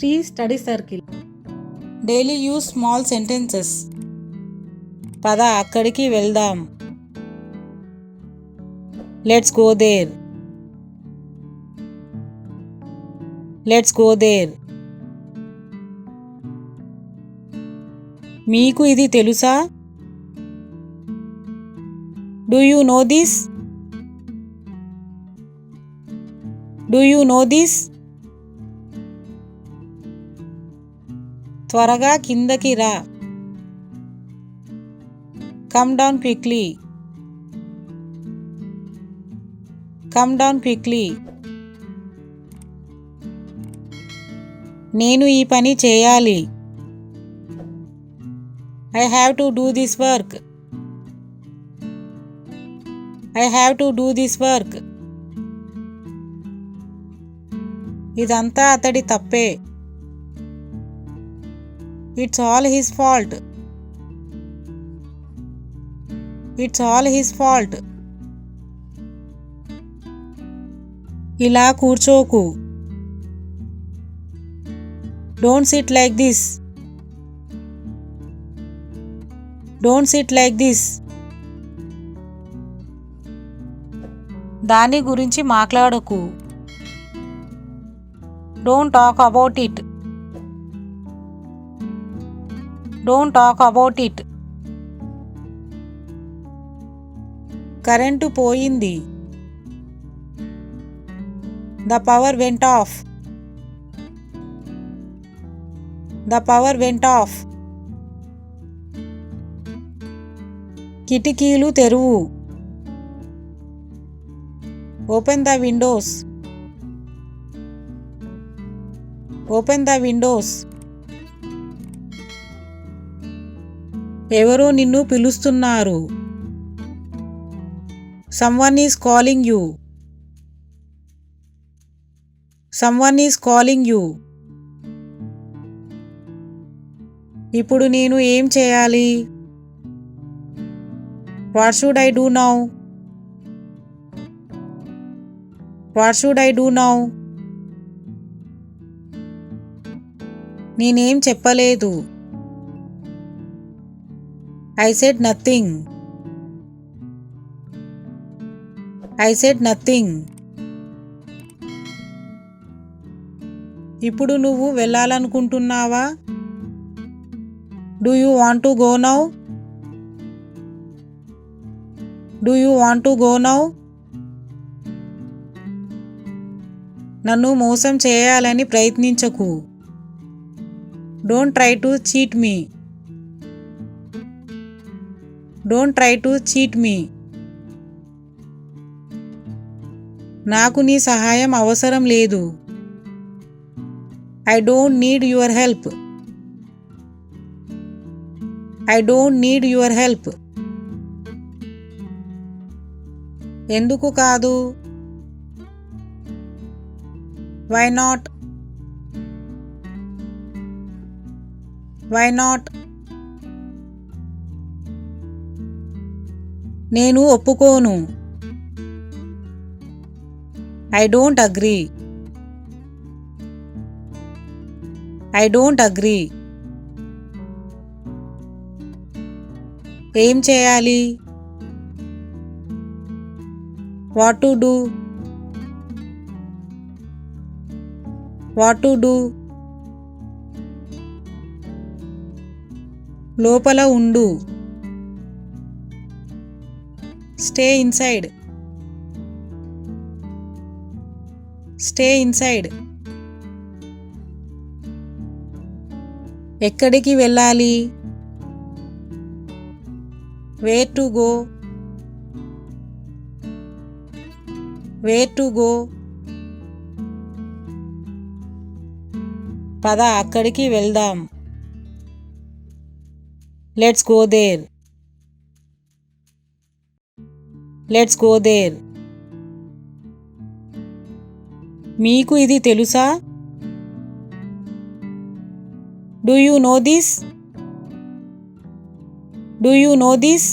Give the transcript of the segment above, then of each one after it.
Sri Study Circle. Daily use small sentences. పద అక్కడికి వెళ్దాం. Let's go there. Let's go there. మీకు ఇది తెలుసా? Do you know this? Do you know this? త్వరగా కిందకి రా. Come down quickly. Come down quickly. నేను ఈ పని చేయాలి. I have to do this work. I have to do this work. ఇదంతా అతడి తప్పే. It's all his fault. It's all his fault. ఇలా కూర్చోకు. Don't sit like this. Don't sit like this. దాని గురించి మాట్లాడకు. Don't talk about it. Don't talk about it. Current పోయింది. The power went off. The power went off. కిటికీలు తెరువు. Open the windows. Open the windows. ఎవరో నిన్ను పిలుస్తున్నారు. Someone is calling you. Someone is calling you. ఇప్పుడు నేను ఏం చేయాలి? What should I do now? What should I do now? నేనేం చెప్పలేదు. I said nothing. I said nothing. ఇప్పుడు నువ్వు వెళ్ళాలనుకుంటున్నావా? Do you want to go now? Do you want to go now? నన్ను మోసం చేయాలని ప్రయత్నించకు. Don't try to cheat me. Don't try to cheat me. నాకు నీ సహాయం అవసరం లేదు. I don't need your help. I don't need your help. ఎందుకు కాదు? Why not? Why not? నేను ఒప్పుకోను. I don't agree. I don't agree. ఏం చేయాలి? What to do? What to do? లోపల ఉండు. Stay inside. Stay inside. ఎక్కడికి వెళ్ళాలి? Where to go? Where to go? పద అక్కడికి వెళ్దాం. Let's go there. Let's go there. మీకు ఇది తెలుసా? Do you know this? Do you know this?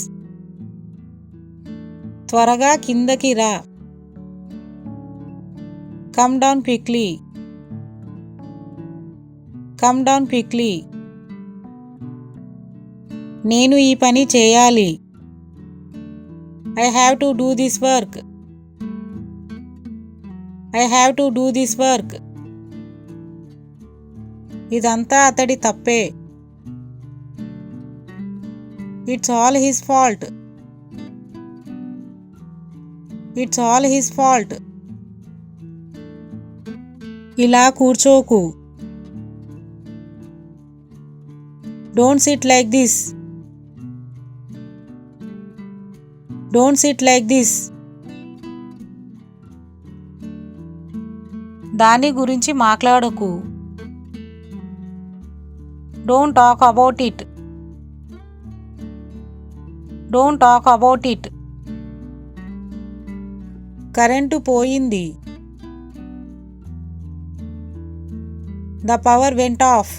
త్వరగా కిందకి రా. Come down quickly. Come down quickly. నేను ఈ పని చేయాలి. I have to do this work. I have to do this work. ఇదంతా అతడి తప్పే. It's all his fault. It's all his fault. ఇలా కూర్చోకు. Don't sit like this. Don't sit like this. దాని గురించి మాట్లాడకు. Don't talk about it. Don't talk about it. Current పోయింది. The power went off.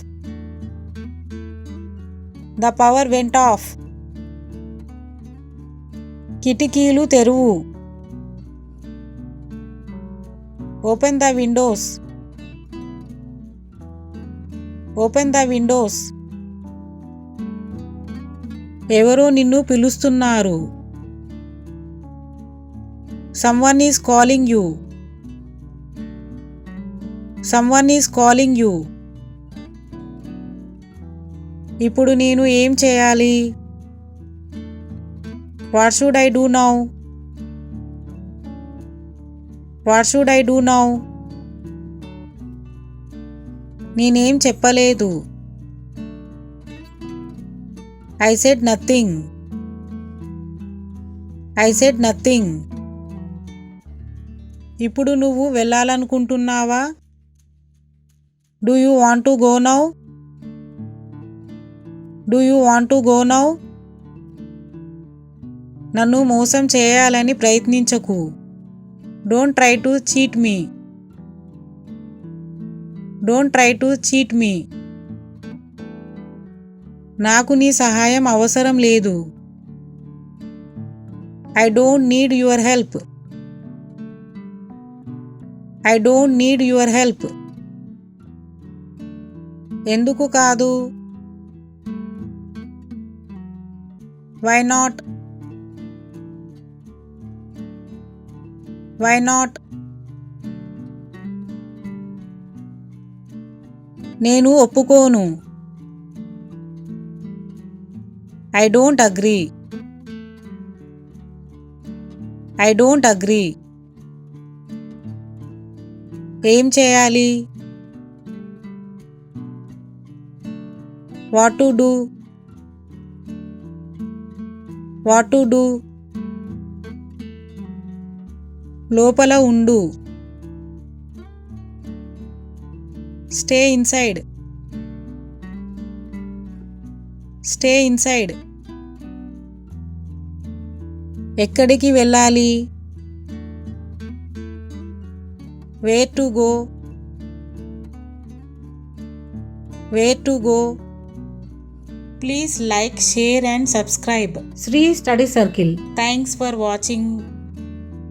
The power went off. కిటికీలు తెరువు. Open the windows. Open the windows. ఎవరో నిన్ను పిలుస్తున్నారు. Someone is calling you. Someone is calling you. ఇప్పుడు నేను ఏం చేయాలి? What should I do now? What should I do now? నేనేం చెప్పలేదు. I said nothing. I said nothing. ఇప్పుడు నువ్వు వెళ్ళాలనుకుంటున్నావా? Do you want to go now? Do you want to go now? నన్ను మోసం చేయాలని ప్రయత్నించకు. Don't try to cheat me. Don't try to cheat me. నాకు నీ సహాయం అవసరం లేదు. I don't need your help. I don't need your help. ఎందుకు కాదు? Why not? Why not? నేను ఒప్పుకోను. I don't agree. I don't agree. ఏం చేయాలి? What to do? What to do? లోపల ఉండు. Stay inside. Stay inside. ఎక్కడికి వెళ్ళాలి? Where to go? Where to go? Please like, share and subscribe. Sri Study Circle. Thanks for watching.